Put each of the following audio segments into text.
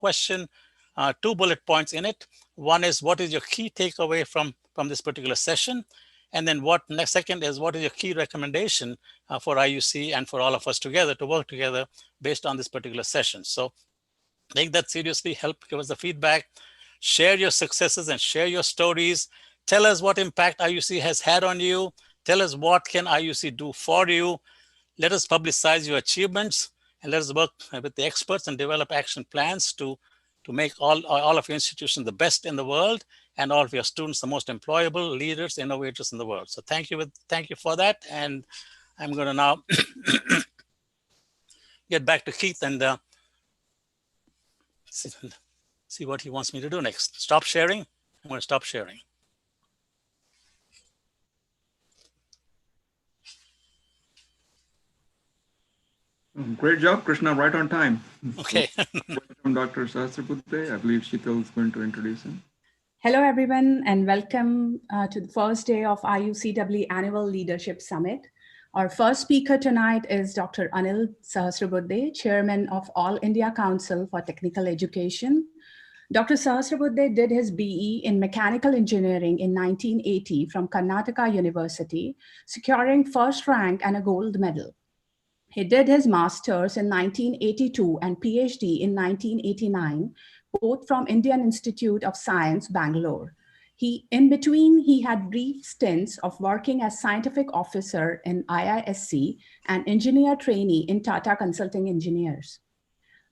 question, 2 bullet points in it. One is, what is your key takeaway from this particular session? And then second is, what is your key recommendation for IUCEE and for all of us together to work together based on this particular session? So take that seriously, help give us the feedback, share your successes and share your stories. Tell us what impact IUCEE has had on you. Tell us what can IUCEE do for you. Let us publicize your achievements, and let us work with the experts and develop action plans to make all of your institutions the best in the world, and all of your students the most employable leaders, innovators in the world. So thank you for that. And I'm going to now get back to Keith and see what he wants me to do next. Stop sharing. I'm going to stop sharing. Great job, Krishna, right on time. Okay. Welcome, Dr. Sahasrabudhe. I believe Sheetal is going to introduce him. Hello, everyone, and welcome to the first day of IUCEE Annual Leadership Summit. Our first speaker tonight is Dr. Anil Sahasrabudhe, Chairman of All India Council for Technical Education. Dr. Sahasrabudhe did his BE in Mechanical Engineering in 1980 from Karnataka University, securing first rank and a gold medal. He did his master's in 1982 and PhD in 1989, both from Indian Institute of Science, Bangalore. In between, he had brief stints of working as scientific officer in IISc and engineer trainee in Tata Consulting Engineers.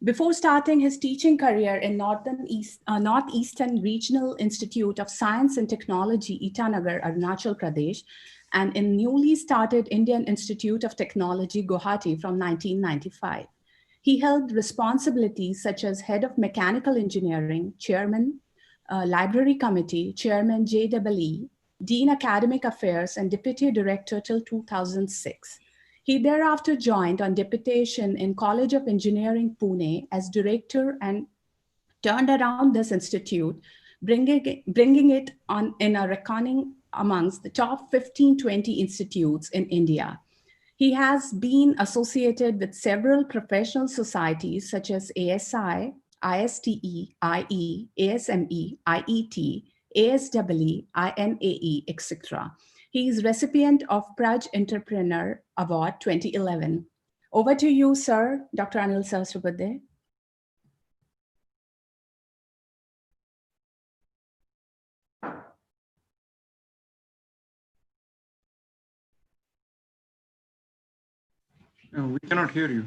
Before starting his teaching career in Northeastern Regional Institute of Science and Technology, Itanagar, Arunachal Pradesh, and in newly started Indian Institute of Technology, Guwahati from 1995. He held responsibilities such as Head of Mechanical Engineering, Chairman, Library Committee, Chairman JEE, Dean Academic Affairs, and Deputy Director till 2006. He thereafter joined on deputation in College of Engineering, Pune as director and turned around this institute, bringing it on in a reckoning amongst the top 15-20 institutes in India. He has been associated with several professional societies such as ASI, ISTE, IE, ASME, IET, ASEE, INAE, etc. He is recipient of Praj Entrepreneur Award 2011. Over to you, sir, Dr. Anil Sahasrabudhe. No, we cannot hear you.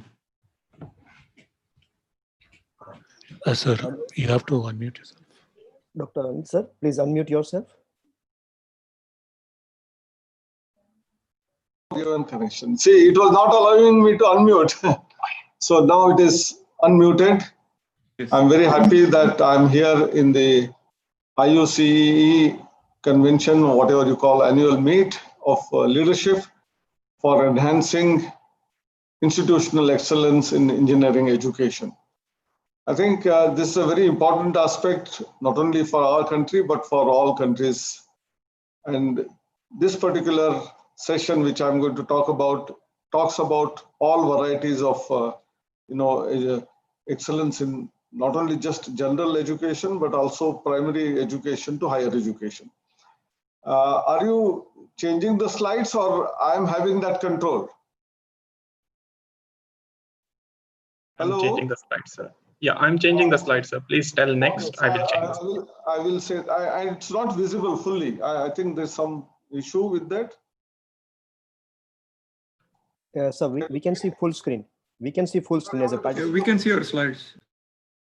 Sir, you have to unmute yourself. Dr. Anil, sir, please unmute yourself. Connection. See, it was not allowing me to unmute. So now it is unmuted. Yes. I'm very happy that I'm here in the IUCEE convention, whatever you call annual meet of leadership for enhancing institutional excellence in engineering education. I think this is a very important aspect, not only for our country, but for all countries. And this particular session, which I'm going to talk about, talks about all varieties of, excellence in not only just general education, but also primary education to higher education. Are you changing the slides, or I'm having that control? Hello? I'm changing the slides, sir. Yeah, I'm changing the slides, sir. Please tell next. I will change. I will say, it's not visible fully. I think there's some issue with that. So we can see full screen. We can see full screen as a participant. We can see your slides.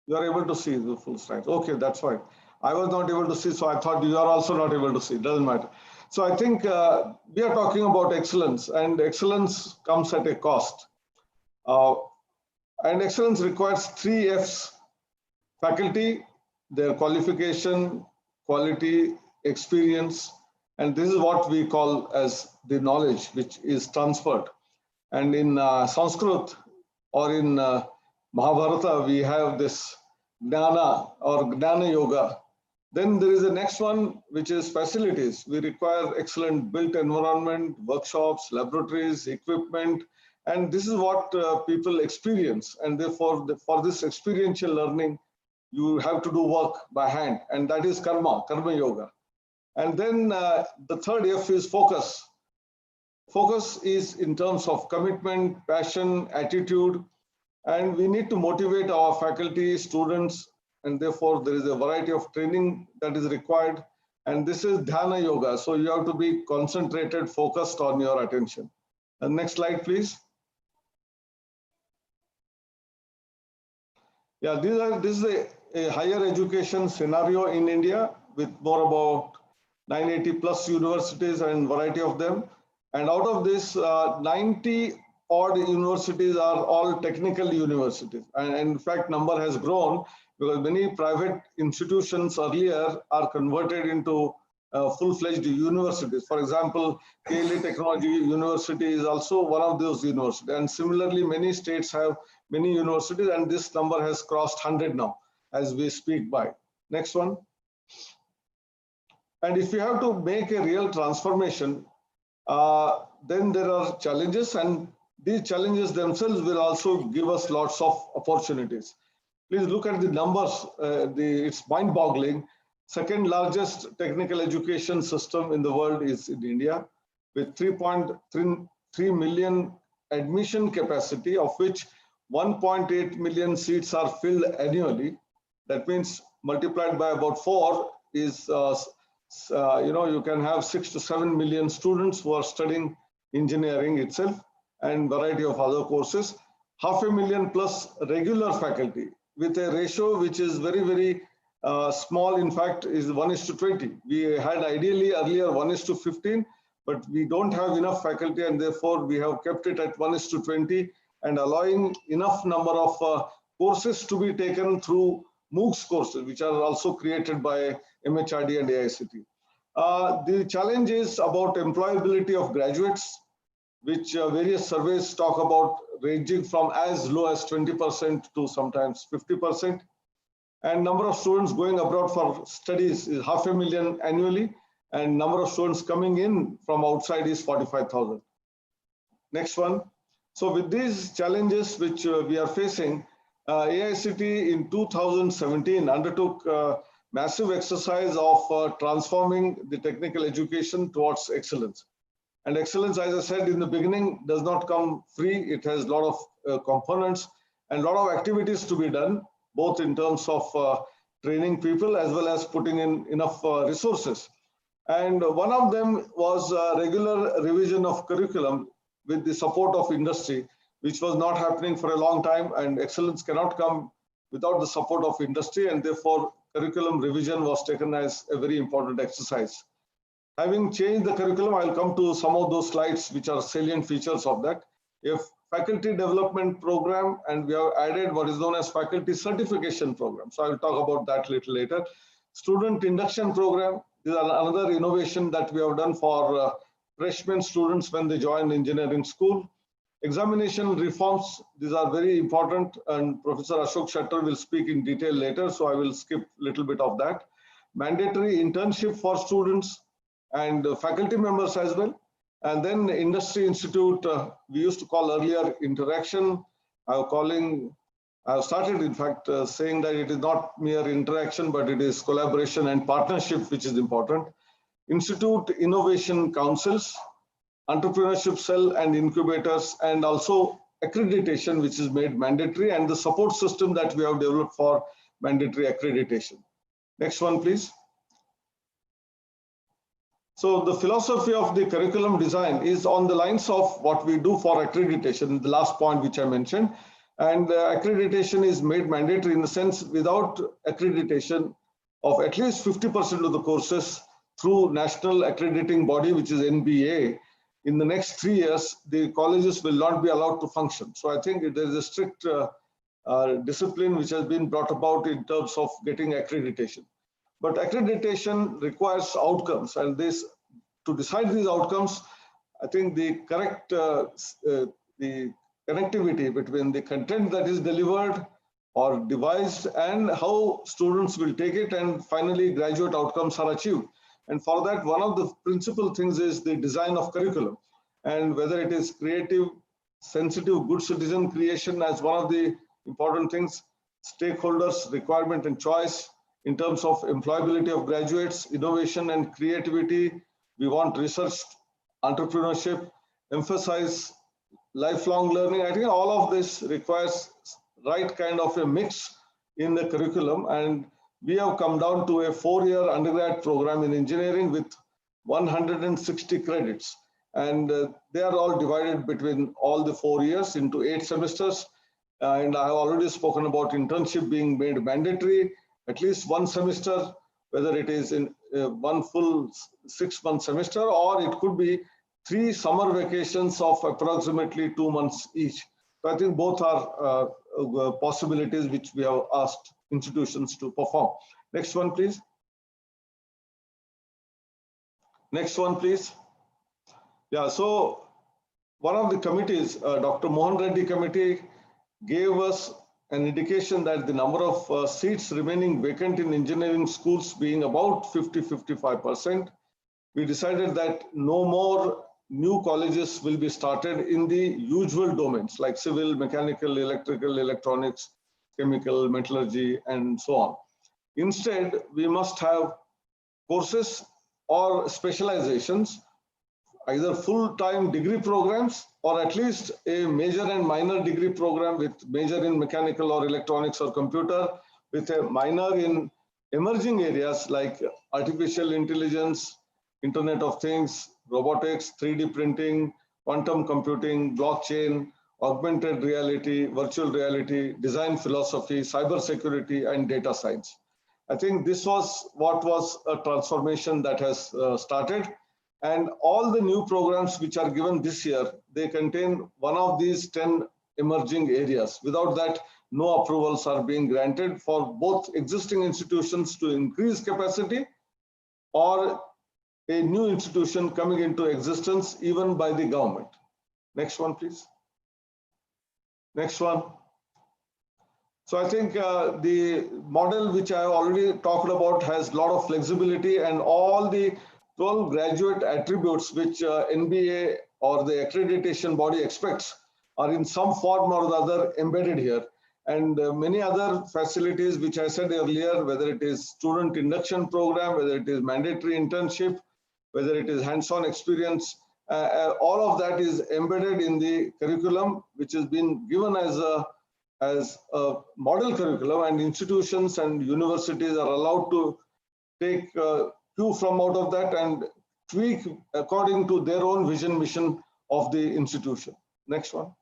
You are able to see the full slides. Okay, that's fine. I was not able to see, so I thought you are also not able to see. Doesn't matter. So I think we are talking about excellence, and excellence comes at a cost. And excellence requires 3 F's: faculty, their qualification, quality, experience, and this is what we call as the knowledge which is transferred. And in Sanskrit or in Mahabharata, we have this Jnana or Jnana Yoga. Then there is the next one, which is facilities. We require excellent built environment, workshops, laboratories, equipment, and this is what people experience. And therefore, for this experiential learning, you have to do work by hand, and that is karma yoga. And then the third F is focus. Focus is in terms of commitment, passion, attitude, and we need to motivate our faculty, students, and therefore there is a variety of training that is required. And this is dhyana yoga, so you have to be concentrated, focused on your attention. And next slide, please. Yeah, this is a higher education scenario in India with more about 980 plus universities and variety of them. And out of this, 90 odd universities are all technical universities. And in fact, number has grown because many private institutions earlier are converted into full-fledged universities. For example, KLE Technology University is also one of those universities. And similarly, many states have many universities, and this number has crossed 100 now as we speak by. Next one. And if you have to make a real transformation, then there are challenges, and these challenges themselves will also give us lots of opportunities. Please look at the numbers. It's mind-boggling. Second largest technical education system in the world is in India, with 3.3 million admission capacity, of which 1.8 million seats are filled annually. That means multiplied by about 4 is you can have 6 to 7 million students who are studying engineering itself and variety of other courses. 500,000 plus regular faculty with a ratio which is very, very small. In fact, is 1:20. We had ideally earlier 1:15, but we don't have enough faculty, and therefore we have kept it at 1:20 and allowing enough number of courses to be taken through MOOCs courses, which are also created by MHRD and AICTE. The challenge is about employability of graduates, which various surveys talk about ranging from as low as 20% to sometimes 50%. And number of students going abroad for studies is 500,000 annually, and number of students coming in from outside is 45,000. Next one. So with these challenges which we are facing, AICTE in 2017 undertook a massive exercise of transforming the technical education towards excellence. And excellence, as I said in the beginning, does not come free. It has a lot of components and a lot of activities to be done, both in terms of training people as well as putting in enough resources. And one of them was regular revision of curriculum with the support of industry, which was not happening for a long time, and excellence cannot come without the support of industry, and therefore curriculum revision was taken as a very important exercise. Having changed the curriculum, I'll come to some of those slides which are salient features of that. If faculty development program, and we have added what is known as faculty certification program. So I will talk about that a little later. Student induction program is another innovation that we have done for freshman students when they join engineering school. Examination reforms, these are very important, and Professor Ashok Shettar will speak in detail later, so I will skip a little bit of that. Mandatory internship for students and faculty members as well. And then Industry Institute, we used to call earlier interaction. I started in fact saying that it is not mere interaction, but it is collaboration and partnership, which is important. Institute Innovation Councils, Entrepreneurship Cell and Incubators, and also accreditation, which is made mandatory, and the support system that we have developed for mandatory accreditation. Next one, please. So the philosophy of the curriculum design is on the lines of what we do for accreditation, the last point which I mentioned. And accreditation is made mandatory in the sense without accreditation of at least 50% of the courses through national accrediting body, which is NBA, in the next 3 years, the colleges will not be allowed to function. So I think there is a strict discipline which has been brought about in terms of getting accreditation. But accreditation requires outcomes, and to decide these outcomes, I think the correct the connectivity between the content that is delivered or devised and how students will take it, and finally graduate outcomes are achieved. And for that, one of the principal things is the design of curriculum, and whether it is creative, sensitive, good citizen creation as one of the important things, stakeholders' requirement and choice. In terms of employability of graduates, innovation and creativity, we want research, entrepreneurship, emphasize lifelong learning. I think all of this requires right kind of a mix in the curriculum, and we have come down to a 4-year undergrad program in engineering with 160 credits, and they are all divided between all the 4 years into 8 semesters. And I have already spoken about internship being made mandatory, at least 1 semester, whether it is in one full 6-month semester, or it could be 3 summer vacations of approximately 2 months each. So I think both are possibilities which we have asked institutions to perform. Next one, please. Next one, please. Yeah, so one of the committees, Dr. Mohan Reddy committee, gave us an indication that the number of seats remaining vacant in engineering schools being about 50-55%. We decided that no more new colleges will be started in the usual domains like civil, mechanical, electrical, electronics, chemical, metallurgy, and so on. Instead, we must have courses or specializations, either full-time degree programs or at least a major and minor degree program with major in mechanical or electronics or computer, with a minor in emerging areas like artificial intelligence, Internet of Things, robotics, 3D printing, quantum computing, blockchain, augmented reality, virtual reality, design philosophy, cybersecurity, and data science. I think this was what was a transformation that has started. And all the new programs which are given this year, they contain one of these 10 emerging areas. Without that, no approvals are being granted for both existing institutions to increase capacity or a new institution coming into existence even by the government. Next one, please. Next one. So I think the model which I have already talked about has a lot of flexibility, and all the 12 graduate attributes which NBA or the accreditation body expects are in some form or the other embedded here. And many other facilities which I said earlier, whether it is student induction program, whether it is mandatory internship, whether it is hands-on experience, all of that is embedded in the curriculum, which has been given as a model curriculum, and institutions and universities are allowed to take cue from out of that and tweak according to their own vision, mission of the institution. Next one.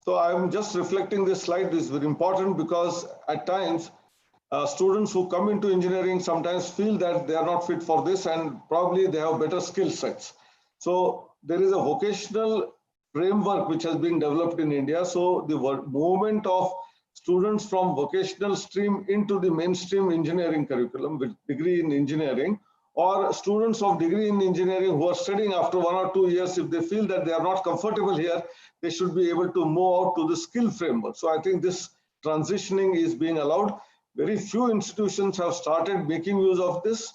So I'm just reflecting this slide. This is very important because at times students who come into engineering sometimes feel that they are not fit for this, and probably they have better skill sets. So there is a vocational framework which has been developed in India. So the movement of students from vocational stream into the mainstream engineering curriculum with degree in engineering, or students of degree in engineering who are studying after 1 or 2 years, if they feel that they are not comfortable here, they should be able to move out to the skill framework. So I think this transitioning is being allowed. Very few institutions have started making use of this,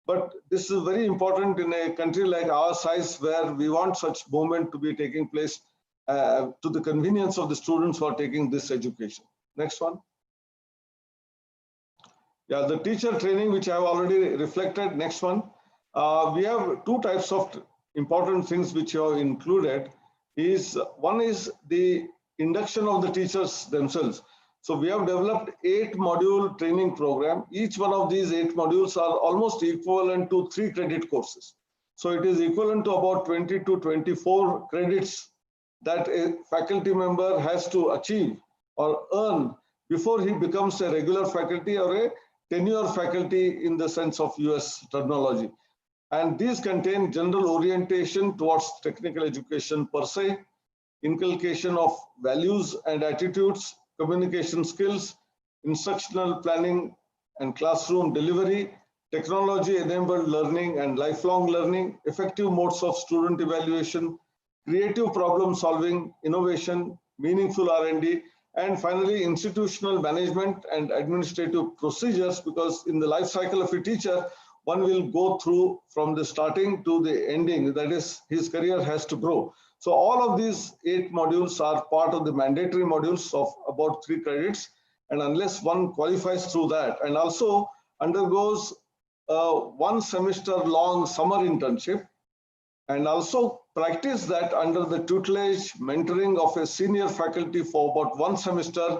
but this is very important in a country like our size, where we want such movement to be taking place to the convenience of the students who are taking this education. Next one. Yeah, the teacher training, which I have already reflected. Next one. We have 2 types of important things which you have included. One is the induction of the teachers themselves. So we have developed 8-module training program. Each one of these 8 modules are almost equivalent to 3 credit courses. So it is equivalent to about 20 to 24 credits that a faculty member has to achieve or earn before he becomes a regular faculty or a tenure faculty in the sense of US terminology. And these contain general orientation towards technical education per se, inculcation of values and attitudes, communication skills, instructional planning and classroom delivery, technology-enabled learning and lifelong learning, effective modes of student evaluation, creative problem solving, innovation, meaningful R&D, and finally, institutional management and administrative procedures, because in the life cycle of a teacher, one will go through from the starting to the ending, that is, his career has to grow. So all of these 8 modules are part of the mandatory modules of about 3 credits. And unless one qualifies through that and also undergoes a 1 semester long summer internship and also practice that under the tutelage, mentoring of a senior faculty for about 1 semester,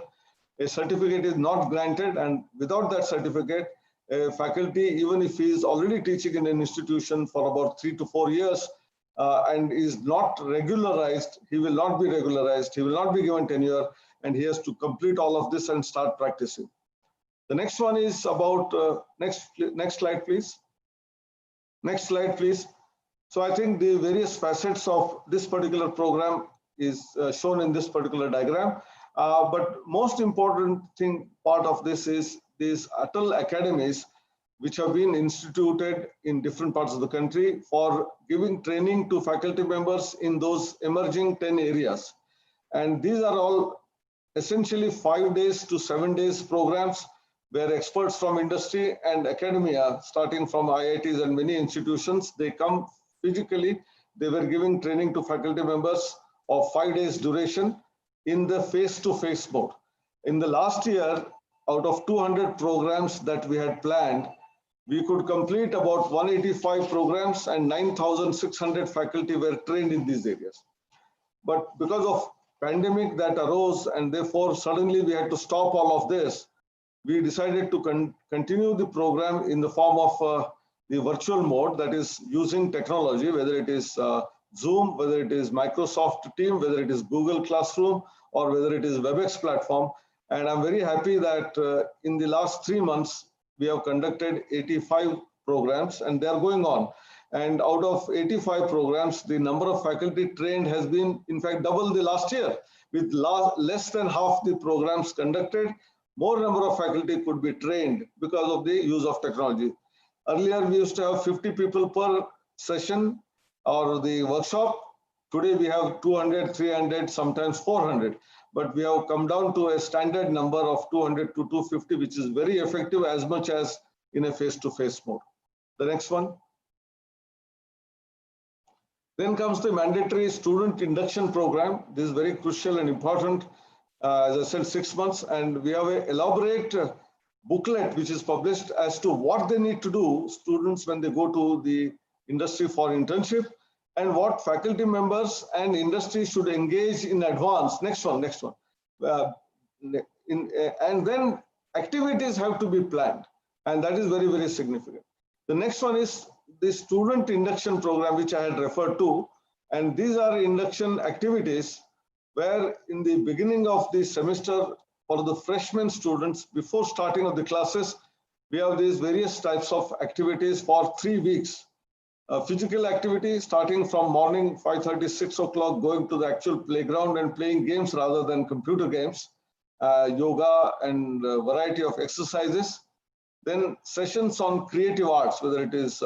a certificate is not granted. And without that certificate, a faculty, even if he is already teaching in an institution for about 3 to 4 years and is not regularized, he will not be regularized, he will not be given tenure, and he has to complete all of this and start practicing. The next one is about, next slide, please. Next slide, please. So I think the various facets of this particular program is shown in this particular diagram. But most important part of this is these Atal academies, which have been instituted in different parts of the country for giving training to faculty members in those emerging 10 areas. And these are all essentially 5 days to 7 days programs where experts from industry and academia, starting from IITs and many institutions, they come physically. They were giving training to faculty members of 5 days duration in the face-to-face mode. In the last year, out of 200 programs that we had planned, we could complete about 185 programs and 9,600 faculty were trained in these areas. But because of pandemic that arose and therefore suddenly we had to stop all of this, we decided to continue the program in the form of the virtual mode, that is using technology, whether it is Zoom, whether it is Microsoft Teams, whether it is Google Classroom, or whether it is WebEx platform. And I'm very happy that in the last 3 months, we have conducted 85 programs and they are going on. And out of 85 programs, the number of faculty trained has been, in fact, double the last year. With less than half the programs conducted, more number of faculty could be trained because of the use of technology. Earlier, we used to have 50 people per session or the workshop. Today, we have 200, 300, sometimes 400. But we have come down to a standard number of 200 to 250, which is very effective as much as in a face-to-face mode. The next one. Then comes the mandatory student induction program. This is very crucial and important. As I said, 6 months, and we have an elaborate booklet which is published as to what they need to do, students, when they go to the industry for internship, and what faculty members and industry should engage in advance. Next one. And then activities have to be planned, and that is very, very significant. The next one is the student induction program, which I had referred to, and these are induction activities where in the beginning of the semester for the freshman students, before starting of the classes, we have these various types of activities for 3 weeks. Physical activity starting from morning 5:30, 6 o'clock, going to the actual playground and playing games rather than computer games, yoga and a variety of exercises. Then sessions on creative arts, whether it is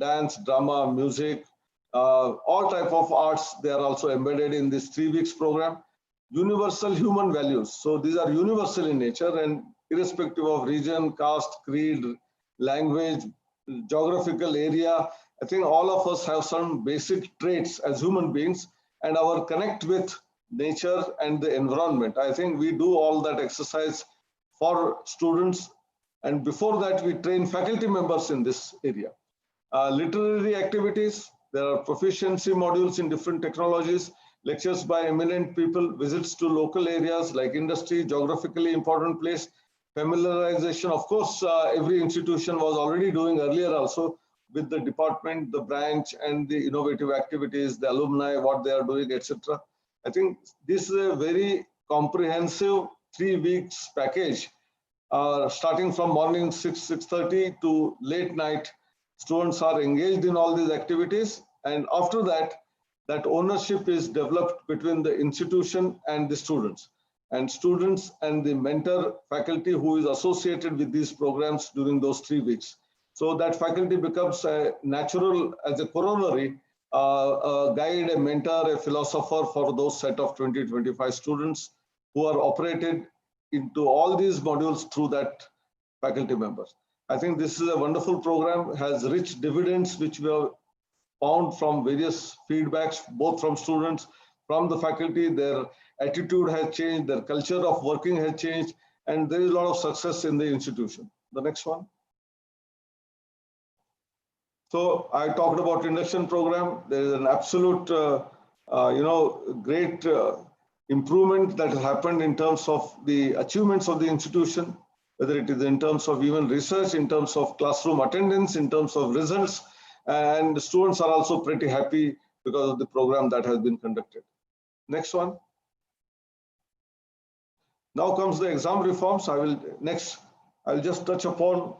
dance, drama, music, all type of arts, they are also embedded in this 3 weeks program. Universal human values. So these are universal in nature and irrespective of region, caste, creed, language, geographical area. I think all of us have some basic traits as human beings and our connect with nature and the environment. I think we do all that exercise for students. And before that, we train faculty members in this area. Literary activities, there are proficiency modules in different technologies, lectures by eminent people, visits to local areas like industry, geographically important place, familiarization. Of course, every institution was already doing earlier also with the department, the branch, and the innovative activities, the alumni, what they are doing, etc. I think this is a very comprehensive 3 weeks package, starting from morning 6:30 to late night. Students are engaged in all these activities, and after that, that ownership is developed between the institution and the students and the mentor faculty who is associated with these programs during those 3 weeks. So that faculty becomes a natural, as a corollary, a guide, a mentor, a philosopher for those set of 20-25 students who are operated into all these modules through that faculty members. I think this is a wonderful program, has rich dividends which we have found from various feedbacks, both from students, from the faculty. Their attitude has changed, their culture of working has changed, and there is a lot of success in the institution. The next one. So I talked about induction program. There is an absolute, great improvement that has happened in terms of the achievements of the institution, whether it is in terms of even research, in terms of classroom attendance, in terms of results, and the students are also pretty happy because of the program that has been conducted. Next one. Now comes the exam reforms. I'll just touch upon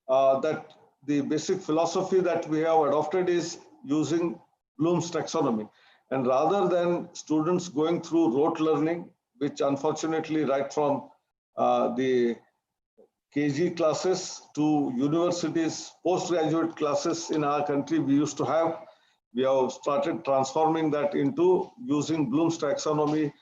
that the basic philosophy that we have adopted is using Bloom's taxonomy. And rather than students going through rote learning, which unfortunately right from the KG classes to universities, postgraduate classes in our country we used to have, we have started transforming that into using Bloom's taxonomy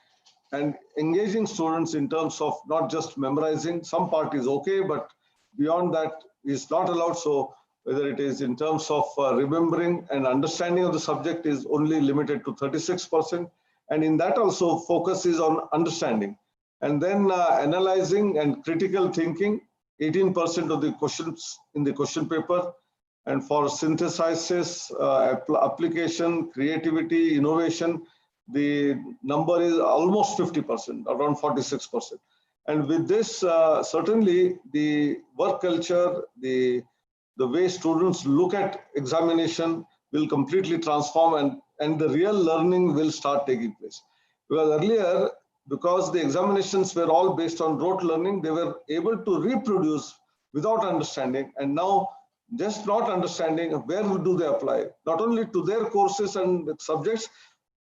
and engaging students in terms of not just memorizing. Some part is okay, but beyond that is not allowed. So whether it is in terms of remembering and understanding of the subject is only limited to 36%. And in that also focus is on understanding. And then analyzing and critical thinking, 18% of the questions in the question paper. And for synthesis, application, creativity, innovation, the number is almost 50%, around 46%. And with this, certainly the work culture, the way students look at examination will completely transform, and the real learning will start taking place. Because earlier, because the examinations were all based on rote learning, they were able to reproduce without understanding. And now, just not understanding, where do they apply? Not only to their courses and subjects,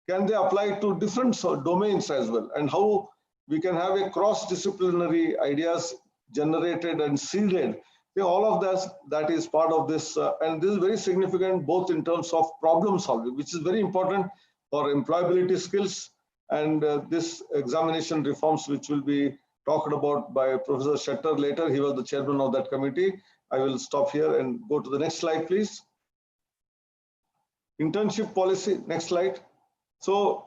can they apply to different domains as well? And how we can have a cross-disciplinary ideas generated and seeded. All of that is part of this. And this is very significant both in terms of problem solving, which is very important for employability skills, and this examination reforms, which will be talked about by Professor Shetter later. He was the chairman of that committee. I will stop here and go to the next slide, please. Internship policy, next slide. So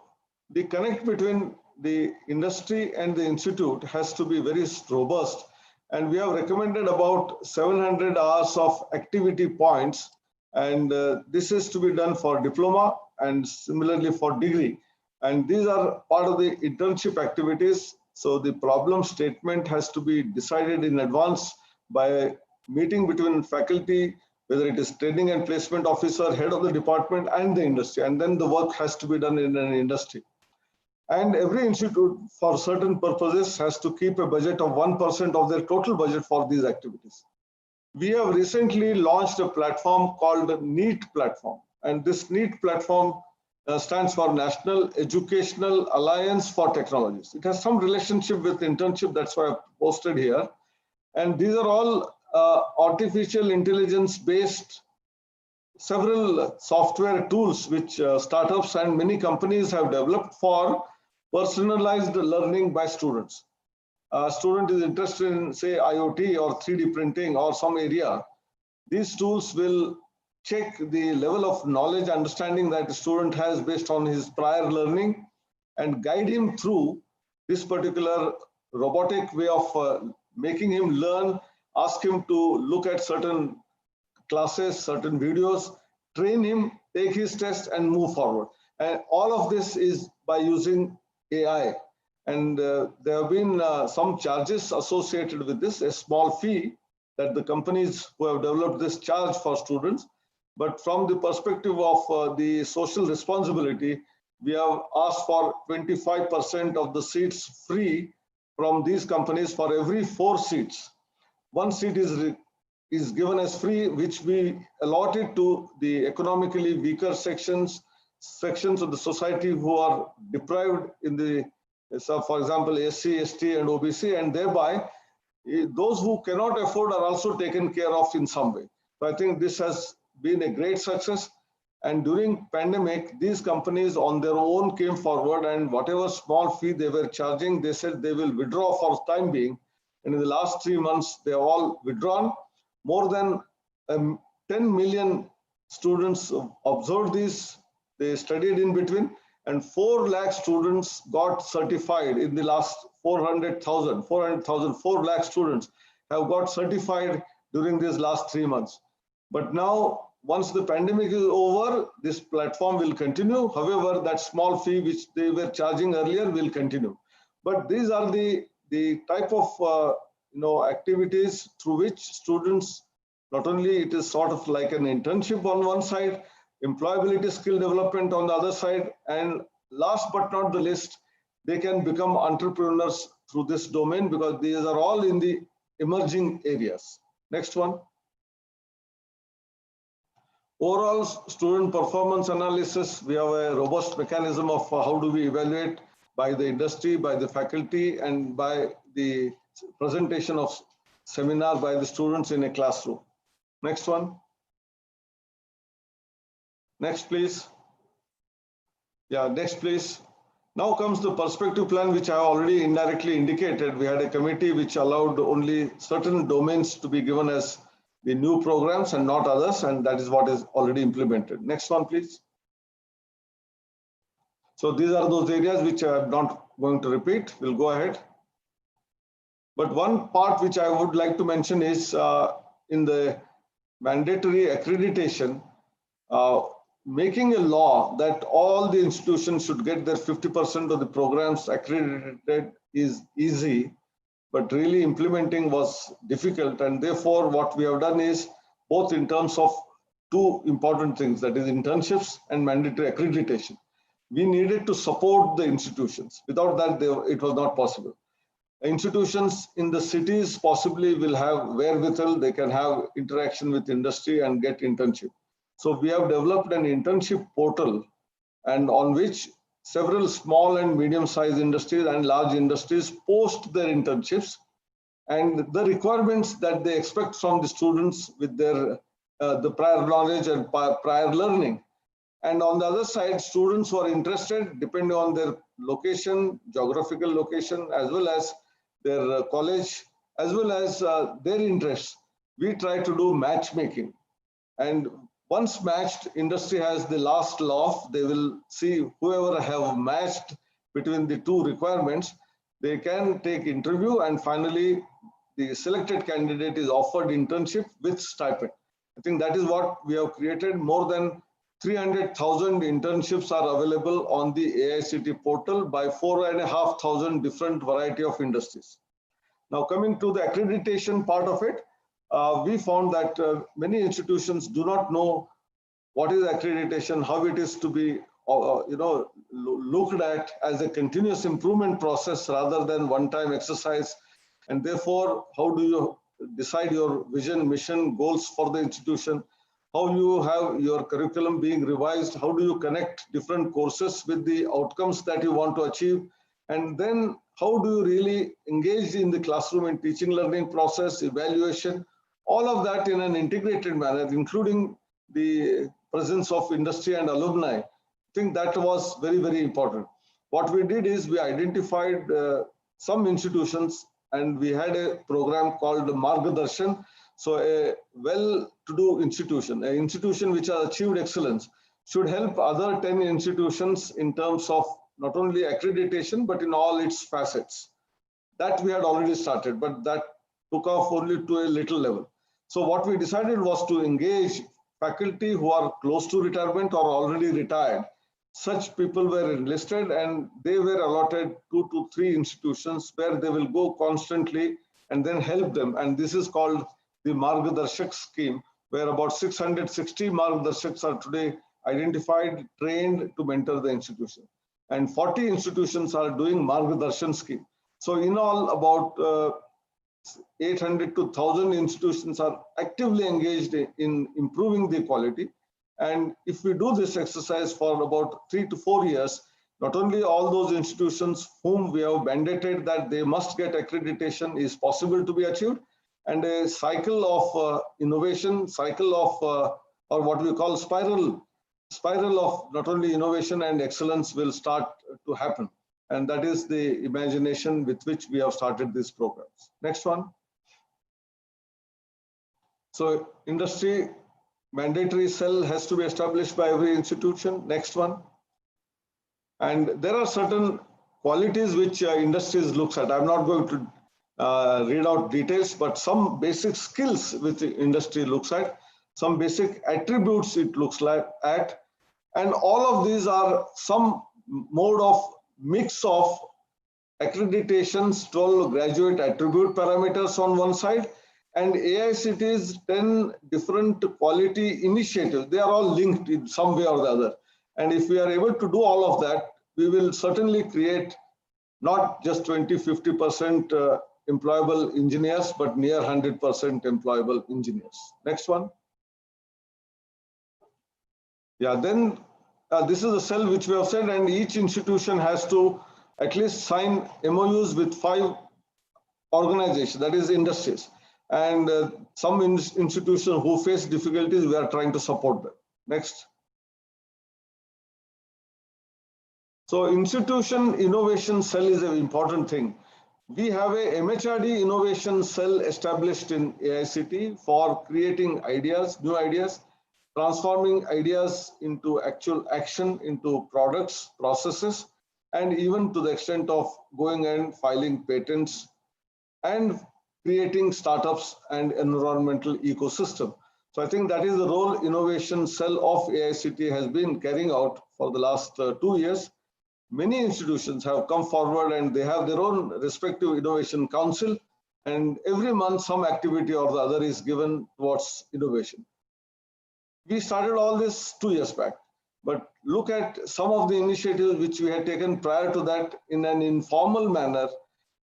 the connect between the industry and the institute has to be very robust. And we have recommended about 700 hours of activity points. And this is to be done for diploma and similarly for degree. And these are part of the internship activities. So the problem statement has to be decided in advance by a meeting between faculty, whether it is training and placement officer, head of the department, and the industry. And then the work has to be done in an industry. And every institute, for certain purposes, has to keep a budget of 1% of their total budget for these activities. We have recently launched a platform called NEET platform. And this NEET platform stands for National Educational Alliance for Technologies. It has some relationship with internship, that's why I posted here. And these are all artificial intelligence based several software tools which startups and many companies have developed for personalized learning by students. A student is interested in, say, IoT or 3D printing or some area. These tools will check the level of knowledge, understanding that the student has based on his prior learning and guide him through this particular robotic way of making him learn, ask him to look at certain classes, certain videos, train him, take his test and move forward. And all of this is by using AI. And there have been some charges associated with this, a small fee that the companies who have developed this charge for students. But from the perspective of the social responsibility, we have asked for 25% of the seats free from these companies for every 4 seats. 1 seat is given as free, which we allotted to the economically weaker sections of the society who are deprived in the, so for example, SC, ST and OBC, and thereby those who cannot afford are also taken care of in some way. So I think this has been a great success. And during pandemic, these companies on their own came forward, and whatever small fee they were charging, they said they will withdraw for time being. And in the last 3 months, they have all withdrawn. More than 10 million students observed this, they studied in between, and 4 lakh students got certified in the last 400,000, 4 lakh students have got certified during these last 3 months. But now, once the pandemic is over, this platform will continue. However, that small fee which they were charging earlier will continue. But these are the type of activities through which students, not only it is sort of like an internship on one side, employability skill development on the other side, and last but not the least, they can become entrepreneurs through this domain because these are all in the emerging areas. Next one. Overall student performance analysis, we have a robust mechanism of how do we evaluate by the industry, by the faculty, and by the presentation of seminar by the students in a classroom. Next one. Next, please. Yeah, next, please. Now comes the perspective plan, which I already indirectly indicated. We had a committee which allowed only certain domains to be given as the new programs and not others, and that is what is already implemented. Next one, please. So these are those areas which I am not going to repeat. We'll go ahead. But one part which I would like to mention is in the mandatory accreditation, making a law that all the institutions should get their 50% of the programs accredited is easy, but really implementing was difficult. And therefore, what we have done is both in terms of 2 important things, that is internships and mandatory accreditation. We needed to support the institutions. Without that, it was not possible. Institutions in the cities possibly will have wherewithal, they can have interaction with industry and get internship. So we have developed an internship portal, and on which several small and medium-sized industries and large industries post their internships and the requirements that they expect from the students with their the prior knowledge and prior learning. And on the other side, students who are interested, depending on their location, geographical location, as well as their college, as well as their interests, we try to do matchmaking. And once matched, industry has the last laugh. They will see whoever have matched between the 2 requirements, they can take interview, and finally the selected candidate is offered internship with stipend. I think that is what we have created. More than 300,000 internships are available on the AICTE portal by 4,500 different variety of industries. Now coming to the accreditation part of it, we found that many institutions do not know what is accreditation, how it is to be looked at as a continuous improvement process rather than one-time exercise. And therefore, how do you decide your vision, mission, goals for the institution? How you have your curriculum being revised? How do you connect different courses with the outcomes that you want to achieve? And then how do you really engage in the classroom and teaching learning process, evaluation, all of that in an integrated manner, including the presence of industry and alumni? I think that was very, very important. What we did is we identified some institutions, and we had a program called Margadarshan. So a well-to-do institution, an institution which has achieved excellence, should help other 10 institutions in terms of not only accreditation, but in all its facets. That we had already started, but that took off only to a little level. So what we decided was to engage faculty who are close to retirement or already retired. Such people were enlisted, and they were allotted 2 to 3 institutions where they will go constantly and then help them. And this is called the Margadarshak scheme, where about 660 Margadarshaks are today identified, trained to mentor the institution. And 40 institutions are doing Margadarshan scheme. So in all, about 800 to 1,000 institutions are actively engaged in improving the quality. And if we do this exercise for about 3 to 4 years, not only all those institutions whom we have mandated that they must get accreditation is possible to be achieved, and a cycle of innovation, cycle of, or what we call spiral of not only innovation and excellence will start to happen. And that is the imagination with which we have started these programs. Next one. So industry mandatory cell has to be established by every institution. Next one. And there are certain qualities which industries looks at. I'm not going to read out details, but some basic skills which the industry looks at, some basic attributes it looks at, and all of these are some mode of mix of accreditations, 12 graduate attribute parameters on one side, and AICTE's 10 different quality initiatives. They are all linked in some way or the other. And if we are able to do all of that, we will certainly create not just 20–50% employable engineers, but near 100% employable engineers. Next one. Yeah, then this is a cell which we have said, and each institution has to at least sign MOUs with 5 organizations, that is industries. And some institutions who face difficulties, we are trying to support them. Next. So institution innovation cell is an important thing. We have a MHRD innovation cell established in AICTE for creating ideas, new ideas, transforming ideas into actual action, into products, processes, and even to the extent of going and filing patents and creating startups and environmental ecosystem. So I think that is the role innovation cell of AICTE has been carrying out for the last 2 years. Many institutions have come forward and they have their own respective innovation council, and every month some activity or the other is given towards innovation. We started all this 2 years back, but look at some of the initiatives which we had taken prior to that in an informal manner.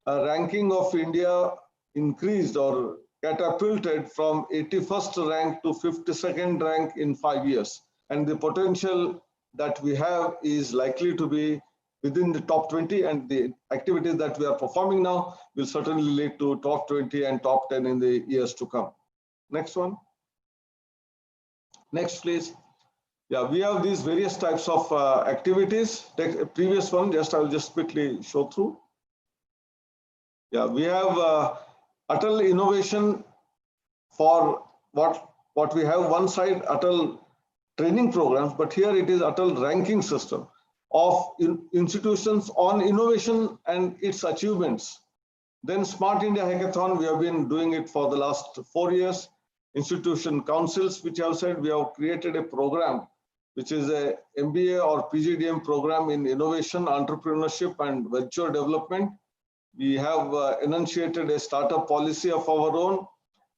A ranking of India increased or catapulted from 81st rank to 52nd rank in 5 years. And the potential that we have is likely to be within the top 20, and the activities that we are performing now will certainly lead to top 20 and top 10 in the years to come. Next one. Next, please. Yeah, we have these various types of activities. Take a previous one, I'll just quickly show through. Yeah, we have Atal innovation for what we have one side, Atal training programs, but here it is Atal ranking system of institutions on innovation and its achievements. Then Smart India Hackathon, we have been doing it for the last 4 years. Institution councils, which have said we have created a program, which is a MBA or PGDM program in innovation, entrepreneurship, and venture development. We have enunciated a startup policy of our own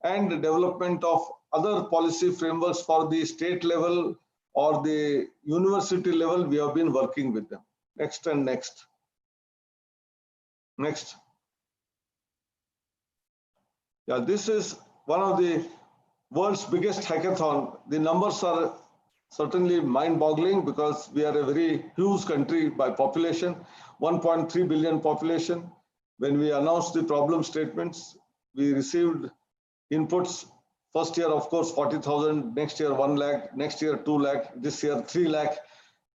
and the development of other policy frameworks for the state level or the university level. We have been working with them. Next and next. Next. Yeah, this is one of the world's biggest hackathon. The numbers are certainly mind-boggling because we are a very huge country by population, 1.3 billion population. When we announced the problem statements, we received inputs. First year, of course, 40,000, next year 1 lakh, next year 2 lakh, this year 3 lakh.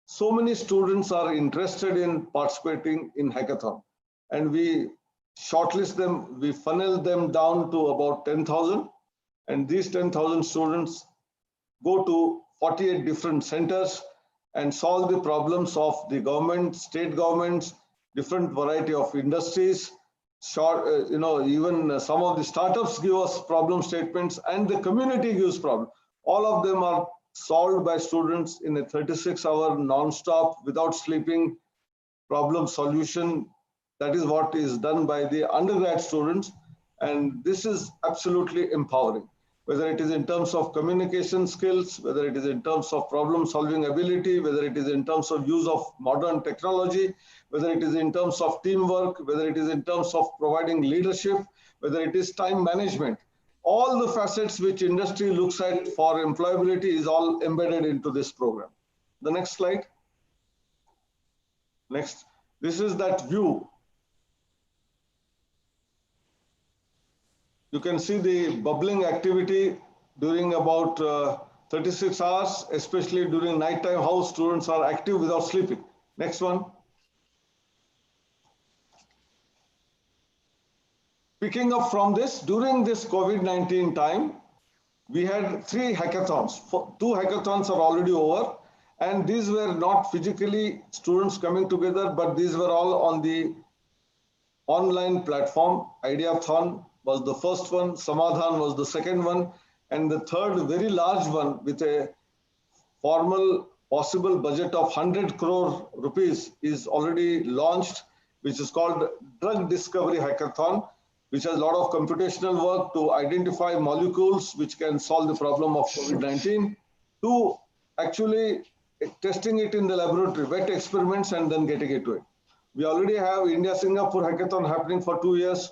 So many students are interested in participating in hackathon, and we shortlist them, we funnel them down to about 10,000, and these 10,000 students go to 48 different centers and solve the problems of the government, state governments, different variety of industries. Even some of the startups give us problem statements and the community gives problem. All of them are solved by students in a 36-hour non-stop without sleeping problem solution. That is what is done by the undergrad students, and this is absolutely empowering. Whether it is in terms of communication skills, whether it is in terms of problem solving ability, whether it is in terms of use of modern technology, whether it is in terms of teamwork, whether it is in terms of providing leadership, whether it is time management, all the facets which industry looks at for employability is all embedded into this program. The next slide. Next. This is that view. You can see the bubbling activity during about 36 hours, especially during nighttime, how students are active without sleeping. Next one. Picking up from this, during this COVID-19 time, we had 3 hackathons. 2 hackathons are already over, and these were not physically students coming together, but these were all on the online platform. Ideathon was the first one, Samadhan was the second one, and the third very large one with a formal possible budget of 100 crore rupees is already launched, which is called Drug Discovery Hackathon, which has a lot of computational work to identify molecules which can solve the problem of COVID-19, to actually testing it in the laboratory, wet experiments, and then getting it to it. We already have India-Singapore Hackathon happening for 2 years.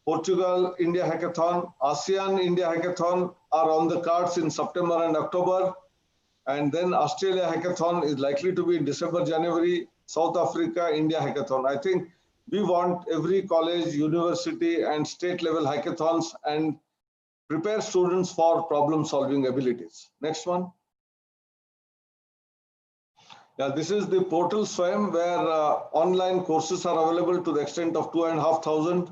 Portugal India Hackathon, ASEAN India Hackathon are on the cards in September and October. And then Australia Hackathon is likely to be in December, January. South Africa India Hackathon. I think we want every college, university, and state level hackathons and prepare students for problem solving abilities. Next one. Yeah, this is the portal SWAYAM, where online courses are available to the extent of 2,500.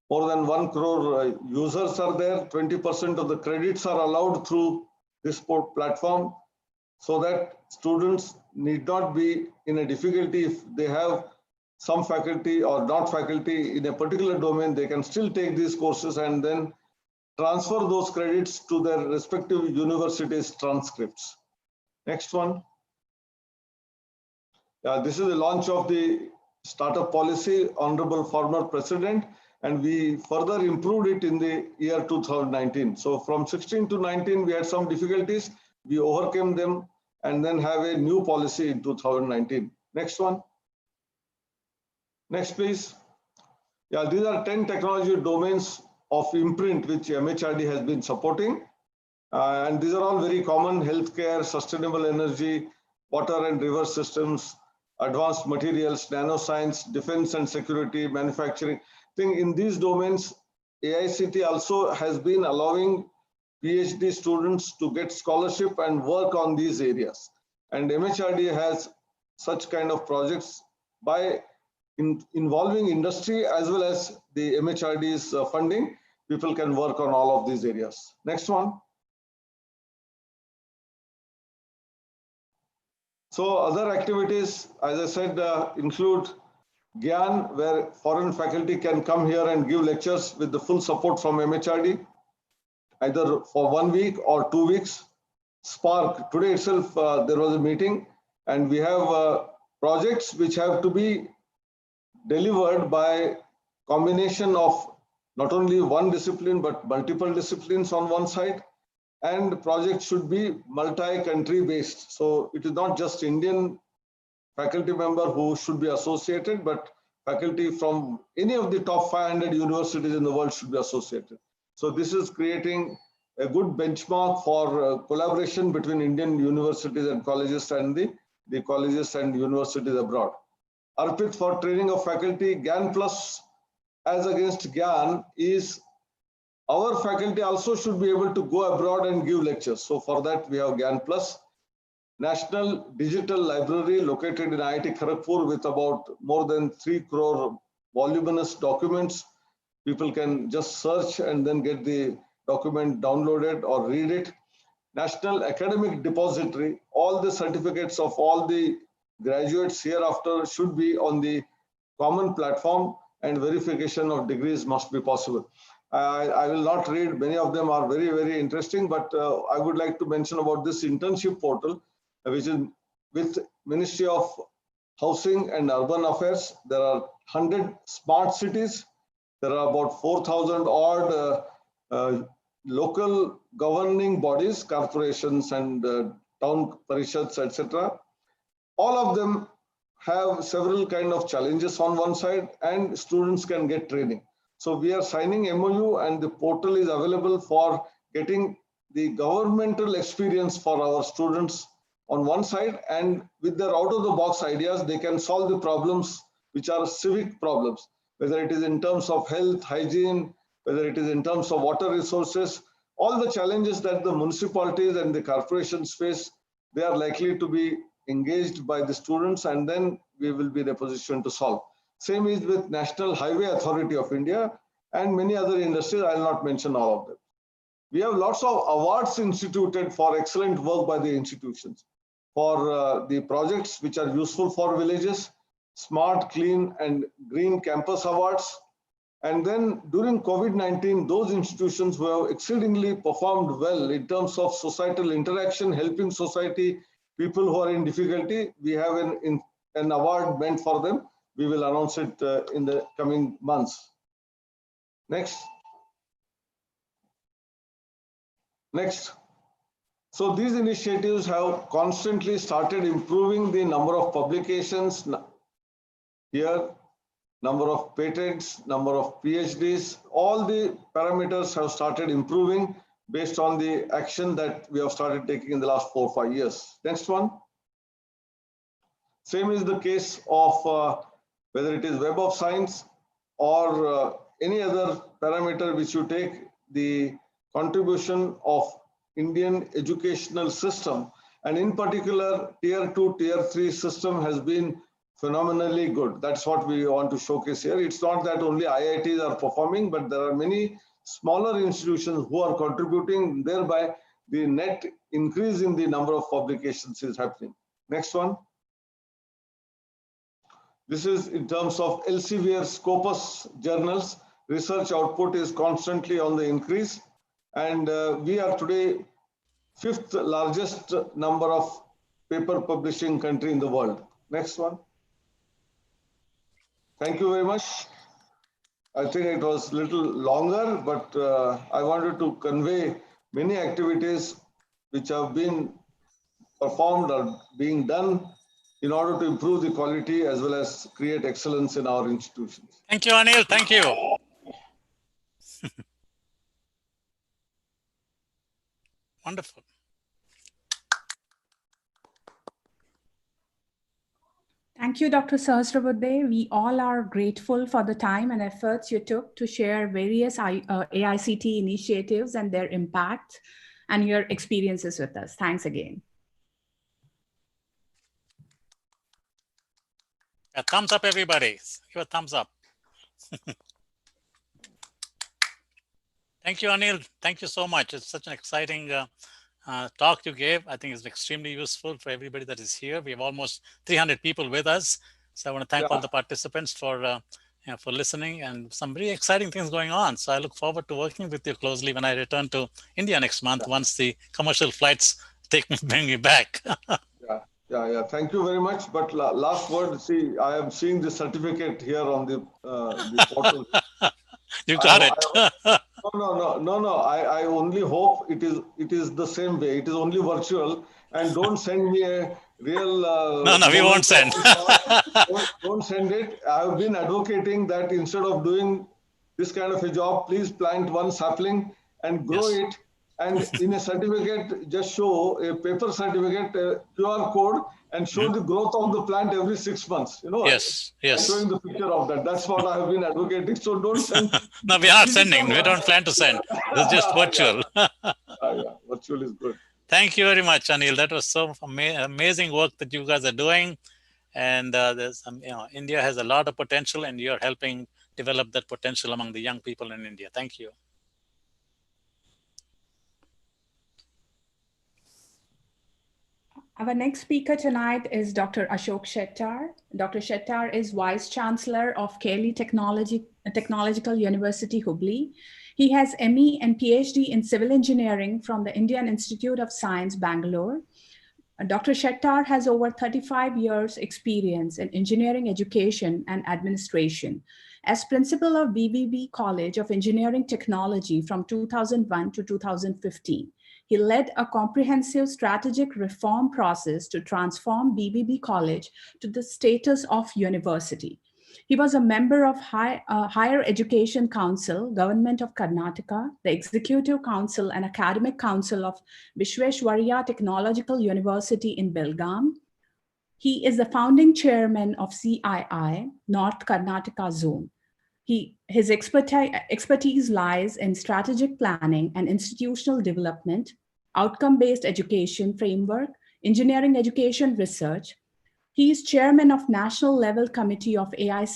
More than 1 crore users are there. 20% of the credits are allowed through this platform, so that students need not be in a difficulty if they have some faculty or not faculty in a particular domain. They can still take these courses and then transfer those credits to their respective universities' transcripts. Next one. This is the launch of the startup policy, Honorable Former President, and we further improved it in the year 2019. So from 16 to 19, we had some difficulties. We overcame them and then have a new policy in 2019. Next one. Next, please. Yeah, these are 10 technology domains of IMPRINT, which MHRD has been supporting. And these are all very common: healthcare, sustainable energy, water and river systems, advanced materials, nanoscience, defense and security, manufacturing. I think in these domains, AICTE also has been allowing PhD students to get scholarship and work on these areas. And MHRD has such kind of projects by involving industry as well as the MHRD's funding. People can work on all of these areas. Next one. So other activities, as I said, include Gyan, where foreign faculty can come here and give lectures with the full support from MHRD, either for 1 week or 2 weeks. Spark, today itself there was a meeting, and we have projects which have to be delivered by combination of not only one discipline but multiple disciplines on one side, and project should be multi-country based. So it is not just Indian faculty member who should be associated, but faculty from any of the top 500 universities in the world should be associated. So this is creating a good benchmark for collaboration between Indian universities and colleges and the colleges and universities abroad. ARPIT for training of faculty. GAN Plus as against GAN is our faculty also should be able to go abroad and give lectures. So for that we have GAN Plus. National Digital Library located in IIT Kharagpur with about more than 3 crore voluminous documents. People can just search and then get the document downloaded or read it. National Academic Depository, all the certificates of all the graduates hereafter should be on the common platform, and verification of degrees must be possible. I will not read, many of them are very, very interesting, but I would like to mention about this internship portal, which is with Ministry of Housing and Urban Affairs. There are 100 smart cities. There are about 4,000 odd local governing bodies, corporations and town parishads, etc. All of them have several kind of challenges on one side, and students can get training. So we are signing MOU, and the portal is available for getting the governmental experience for our students on one side, and with their out-of-the-box ideas, they can solve the problems which are civic problems, whether it is in terms of health, hygiene, whether it is in terms of water resources. All the challenges that the municipalities and the corporations face, they are likely to be engaged by the students, and then we will be in a position to solve. Same is with National Highway Authority of India and many other industries. I will not mention all of them. We have lots of awards instituted for excellent work by the institutions, for the projects which are useful for villages, smart, clean, and green campus awards. And then during COVID-19, those institutions who have exceedingly performed well in terms of societal interaction, helping society, people who are in difficulty, we have an award meant for them. We will announce it in the coming months. Next. Next. So these initiatives have constantly started improving the number of publications here, number of patents, number of PhDs, all the parameters have started improving based on the action that we have started taking in the last 4 or 5 years. Next one. Same is the case of whether it is Web of Science or any other parameter which you take, the contribution of Indian educational system, and in particular tier 2, tier 3 system has been phenomenally good. That's what we want to showcase here. It's not that only IITs are performing, but there are many smaller institutions who are contributing, thereby the net increase in the number of publications is happening. Next one. This is in terms of Elsevier Scopus journals. Research output is constantly on the increase, and we are today 5th largest number of paper publishing country in the world. Next one. Thank you very much. I think it was a little longer, but I wanted to convey many activities which have been performed or being done in order to improve the quality as well as create excellence in our institutions. Thank you, Anil. Thank you. Wonderful. Thank you, Dr. Sahasrabuddhe. We all are grateful for the time and efforts you took to share various AICTE initiatives and their impact and your experiences with us. Thanks again. A thumbs up, everybody. Give a thumbs up. Thank you, Anil. Thank you so much. It's such an exciting talk you gave. I think it's extremely useful for everybody that is here. We have almost 300 people with us. So I want to thank all the participants for listening, and some very exciting things going on. So I look forward to working with you closely when I return to India next month, once the commercial flights bring me back. Yeah. Thank you very much. But last word, see, I am seeing the certificate here on the portal. You got it. No. I only hope it is the same way. It is only virtual, and don't send me a real. No, we won't send. Don't send it. I have been advocating that instead of doing this kind of a job, please plant one sapling and grow it. And in a certificate, just show a paper certificate, a QR code, and show the growth of the plant every 6 months. You know, yes. Showing the picture of that. That's what I have been advocating. So don't send. No, we are not sending. We don't plan to send. It's just virtual. Virtual is good. Thank you very much, Anil. That was so amazing work that you guys are doing. And India has a lot of potential, and you're helping develop that potential among the young people in India. Thank you. Our next speaker tonight is Dr. Ashok Shettar. Dr. Shettar is Vice Chancellor of Kelly Technological University, Hubli. He has ME and PhD in Civil Engineering from the Indian Institute of Science, Bangalore. Dr. Shettar has over 35 years experience in engineering education and administration. As principal of BBB College of Engineering Technology from 2001 to 2015. He led a comprehensive strategic reform process to transform BBB College to the status of university. He was a member of Higher Education Council, Government of Karnataka, the Executive Council and Academic Council of Vishweshwarya Technological University in Belgaum. He is the founding chairman of CII, North Karnataka Zone. His expertise lies in strategic planning and institutional development, outcome-based education framework, engineering education research. He is chairman of National Level Committee of AICTE